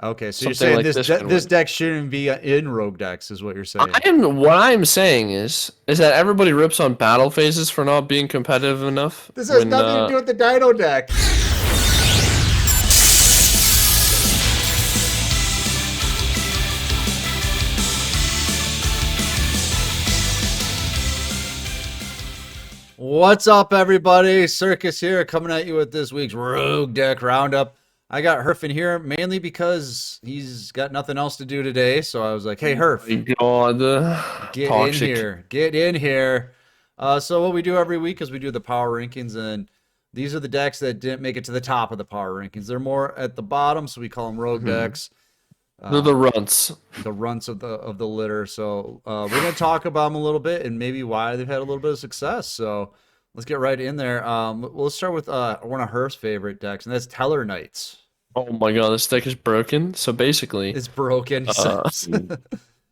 Okay, so you're Something saying like this this can this win. deck shouldn't be in rogue decks, is what you're saying. What I'm saying is that everybody rips on battle phases for not being competitive enough This has when nothing to do with the Dino deck. What's up, everybody? Circus here, coming at you with this week's Rogue Deck Roundup. I got Herf in here mainly because he's got nothing else to do today. So I was like, hey, oh Herf, my god, get in toxic. here. Get in here. So what we do every week is we do the power rankings, and these are the decks that didn't make it to the top of the power rankings. They're more at the bottom, so we call them rogue Mhm. decks. They're the Um, runts. the runts of the litter. So we're gonna talk about them a little bit and maybe why they've had a little bit of success. So let's get right in there. We'll start with one of Herf's favorite decks, and that's Tellar Knights. Oh my god, this deck is broken. So basically, It's broken, he uh, says.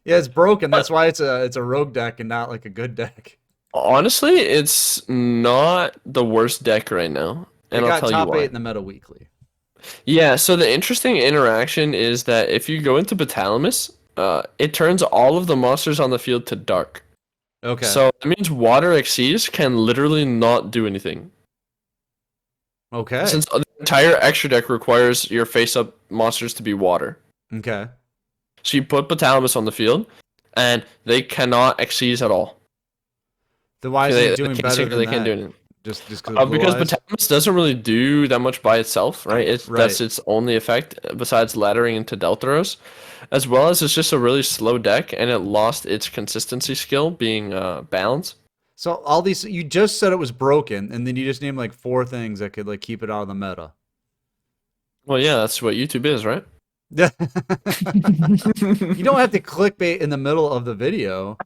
Yeah, it's broken. That's why it's a rogue deck and not like a good deck. honestly, it's not the worst deck right now, It and I'll got tell you top eight why. in the meta weekly. Yeah, so the interesting interaction is that if you go into Batalamus, it turns all of the monsters on the field to dark. Okay. So that means Water Xyz can literally not do anything. Okay. Since the entire extra deck requires your face-up monsters to be water. Okay. So you put Batalamus on the field, and they cannot Xyz at all. Then why isn't it They doing can't better sync, than they can't do that? anything. Just because of blue Because eyes? Batalamus doesn't really do that much by itself, right? That's Right. its only effect besides laddering into Deltaros, as well as it's just a really slow deck, and it lost its consistency skill being balance. So all these you just said it was broken, and then you just named like four things that could like keep it out of the meta. Well, yeah, that's what YouTube is, right? You don't have to clickbait in the middle of the video.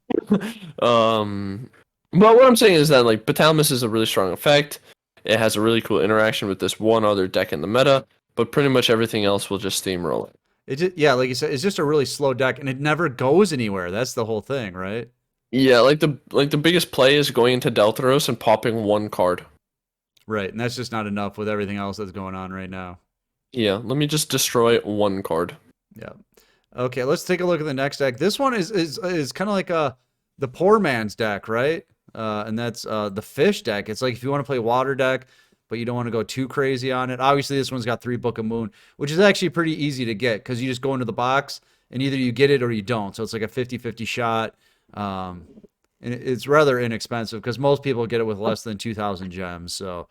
um, but what I'm saying is that like Batalamus is a really strong effect. It has a really cool interaction with this one other deck in the meta, but pretty much everything else will just steamroll it. It just, yeah, like you said, it's just a really slow deck, and it never goes anywhere. That's the whole thing, right? Yeah, like the biggest play is going into Deltaros and popping one card. Right, and that's just not enough with everything else that's going on right now. Yeah, let me just destroy one card. Yeah. Okay, let's take a look at the next deck. This one is kind of like the poor man's deck, right? And that's the fish deck. It's like if you want to play water deck, but you don't want to go too crazy on it. Obviously, this one's got 3 Book of Moon, which is actually pretty easy to get because you just go into the box and either you get it or you don't. So it's like a 50-50 shot. Um, and it's rather inexpensive because most people get it with less than 2,000 gems. So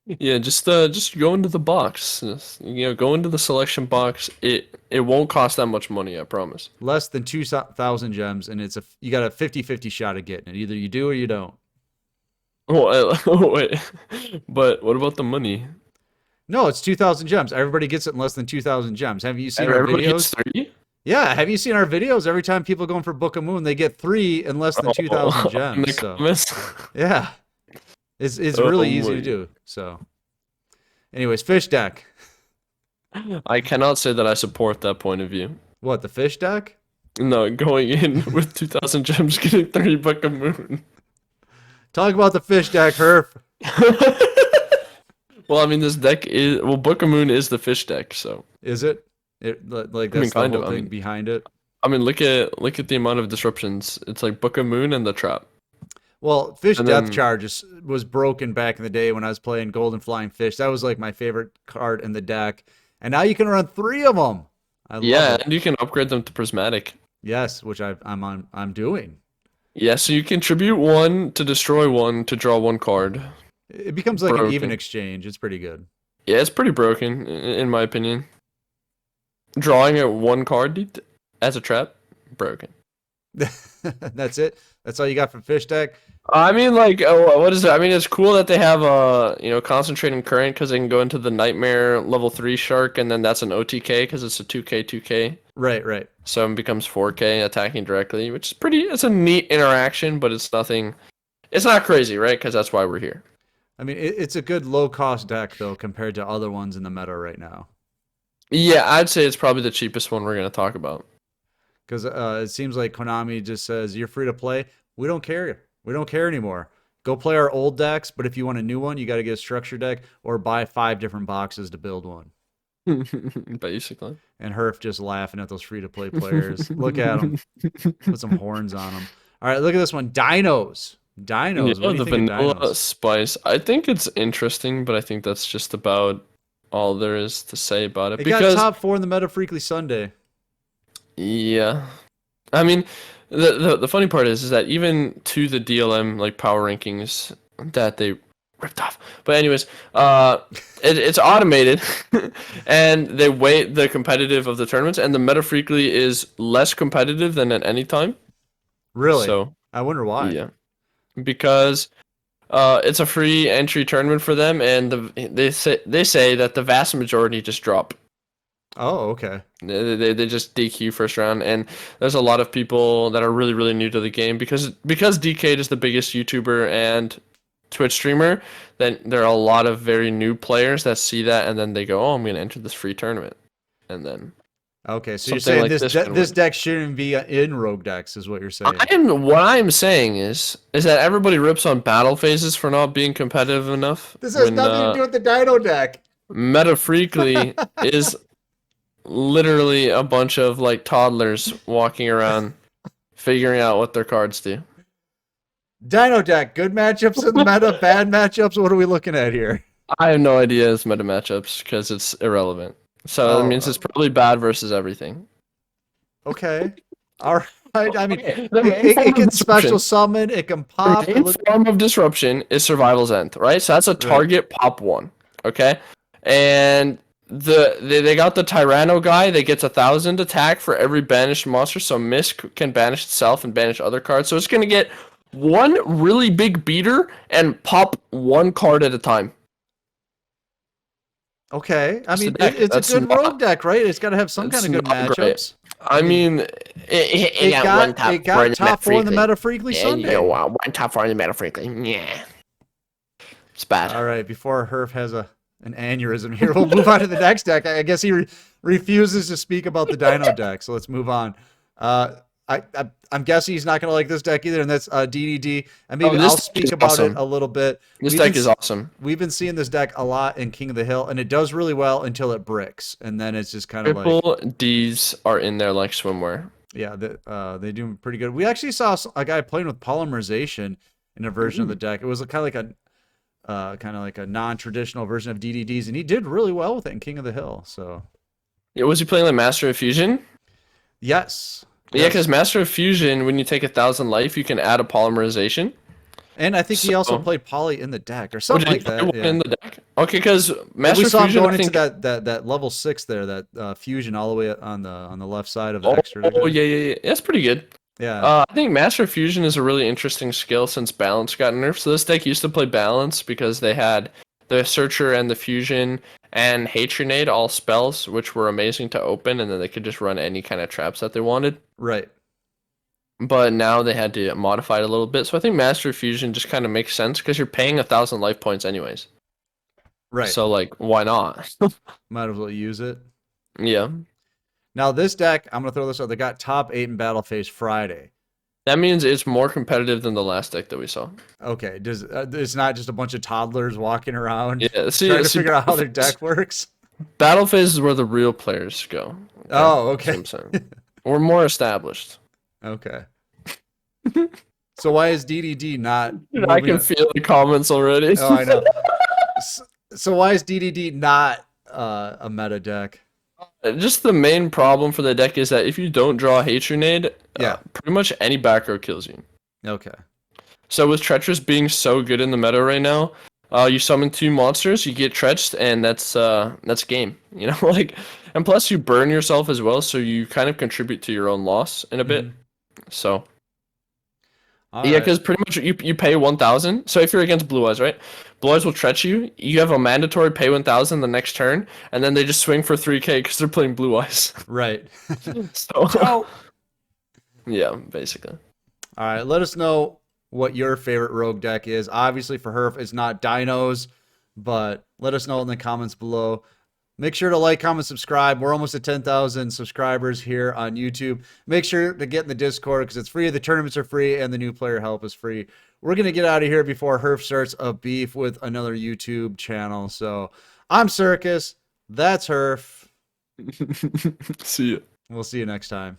Yeah, just go into the box. Go into the selection box. It won't cost that much money, I promise. less than 2,000 gems, and you got a 50-50 shot of getting it. Either you do or you don't. Oh, oh wait. But what about the money? No, it's 2,000 gems. Everybody gets it in less than 2,000 gems. Have you seen our Everybody gets videos? 3? Yeah, have you seen our videos? Every time people going for Book of Moon, they get 3 in less than 2,000 Oh, in gems. the So, comments. yeah, it's Oh really easy to my. do. So, anyways, fish deck. I cannot say that I support that point of view. What, the fish deck? No, going in with 2,000 gems, getting 30 Book of Moon. Talk about the fish deck, Herf. Well, I mean, this deck is Book of Moon is the fish deck, so Is it? Like I mean, that's the kind whole of. thing behind it. Look at the amount of disruptions. It's like Book of Moon and the Trap, Well, Fish and Death then Charge was broken back in the day when I was playing Golden Flying Fish. That was like my favorite card in the deck. And now you can run 3 of them. I love yeah, it. and you can upgrade them to Prismatic. Yes, which I'm doing. Yeah, so you contribute one to destroy one to draw one card. It becomes like an even Broken. exchange. It's pretty good. Yeah, it's pretty broken in my opinion. Drawing it one card as a trap, broken. That's it. That's all you got from Fish Deck. I mean, like, what is it? I mean, it's cool that they have concentrating current because they can go into the Nightmare level 3 shark, and then that's an OTK because it's a 2K 2K. Right, right. So it becomes 4K attacking directly, which is it's a neat interaction, but it's nothing. It's not crazy, right? Because that's why we're here. I mean, it's a good low cost deck though compared to other ones in the meta right now. Yeah, I'd say it's probably the cheapest one we're gonna talk about. Because it seems like Konami just says you're free to play. We don't care. We don't care anymore. Go play our old decks, but if you want a new one, you got to get a structure deck or buy 5 different boxes to build one. Basically. And Herf just laughing at those free-to-play players. Look at them. Put some horns on them. All right, look at this one. Dinos. Yeah, Dinos. What do you the think of vanilla dinos? spice. I think it's interesting, but I think that's just about all there is to say about it. It got Because, top 4 in the Meta Freakly Sunday. yeah, I mean, the funny part is that even to the DLM like power rankings that they ripped off. But anyways, it's automated, and they weight the competitive of the tournaments, and the Meta Freakly is less competitive than at any time. Really? So I wonder why. yeah, because it's a free entry tournament for them, and they say that the vast majority just drop. Oh, okay. They just DQ first round, and there's a lot of people that are really really new to the game because DK is the biggest YouTuber and Twitch streamer. Then there are a lot of very new players that see that, and then they go, "Oh, I'm gonna enter this free tournament," and then Okay, so you're something saying like this this can this win. deck shouldn't be in Rogue decks, is what you're saying. What I'm saying is that everybody rips on battle phases for not being competitive enough This has when nothing to do with the Dino deck. Meta Freakly is literally a bunch of like toddlers walking around figuring out what their cards do. Dino deck, good matchups in the meta, bad matchups. What are we looking at here? I have no idea its meta matchups because it's irrelevant. So that Oh, means it's probably bad versus everything. okay. All right. I mean, Okay, the main form it of can special disruption. summon, it can The pop. It main look form of disruption is Survival's End, right? So that's a right. target pop one. Okay? And they got the Tyranno guy that gets 1,000 attack for every banished monster, so Misk can banish itself and banish other cards. So it's gonna get one really big beater and pop one card at a time. Okay. I That's the mean, deck. it's a That's good rogue not deck, right? It's got to have some kind it's of good not great. matchups. I I mean, mean, it got one top it four in got the Meta top 4 in the Freakly. Meta Freakly And you Sunday. know, one top four in the Meta Freakly. Yeah, it's bad. All right, before Herf has an aneurysm here, we'll move on to the next deck. I guess he refuses to speak about the Dino deck, so let's move on. I'm guessing he's not going to like this deck either, and that's DDD. And maybe This I'll deck speak is about it awesome. a little bit. This deck is awesome. We've been seeing this deck a lot in King of the Hill, and it does really well until it bricks, and then it's just kind of like, Triple D's are in there like swimwear. yeah, they do pretty good. We actually saw a guy playing with polymerization in a version of the deck. It was kind of like a non-traditional version of DDDs, and he did really well with it in King of the Hill. So Yeah, was he playing like Master of Fusion? yes, Yeah, yes. because Master of Fusion, when you take 1,000 life, you can add a polymerization. And I think he also So, played Poly in the deck or oh, something did he like play that. one Yeah. in the deck? Okay, because And Master we of saw him Fusion, going I into think. that level 6 there, that fusion all the way on the left side of the Oh, extra. yeah. That's pretty good. Yeah. I think Master of Fusion is a really interesting skill since Balance got nerfed. So this deck used to play Balance because they had the Searcher and the Fusion and Hatronade, all spells, which were amazing to open, and then they could just run any kind of traps that they wanted. Right. But now they had to modify it a little bit. So I think Master of Fusion just kind of makes sense because you're paying 1,000 life points anyways. Right. So like, why not? Might as well use it. Yeah. Now this deck, I'm gonna throw this out. They got top 8 in Battle Phase Friday. That means it's more competitive than the last deck that we saw. Okay. Does it's not just a bunch of toddlers walking around Yeah. trying to figure out how their deck works? Battle phase is where the real players go. Oh, That's what okay. I'm saying. We're more established. Okay. So why is DDD not I moving? can feel the comments already. Oh, I know. So why is DDD not a meta deck? Just the main problem for the deck is that if you don't draw Hatronade, Yeah. pretty much any back row kills you. Okay. So with Treacherous being so good in the meta right now, you summon 2 monsters, you get Treached, and that's game. You know, like, and plus you burn yourself as well, so you kind of contribute to your own loss in a bit. So All yeah, right. because pretty much you pay 1,000. So if you're against Blue Eyes, right? Blue Eyes will Tretch you. You have a mandatory pay 1,000 the next turn, and then they just swing for 3K because they're playing Blue Eyes. Right. So yeah, basically. All right. Let us know what your favorite rogue deck is. Obviously, for Herf, it's not Dinos, but let us know in the comments below. Make sure to like, comment, subscribe. We're almost at 10,000 subscribers here on YouTube. Make sure to get in the Discord because it's free. The tournaments are free and the new player help is free. We're going to get out of here before Herf starts a beef with another YouTube channel. So I'm Circus. That's Herf. See ya. We'll see you next time.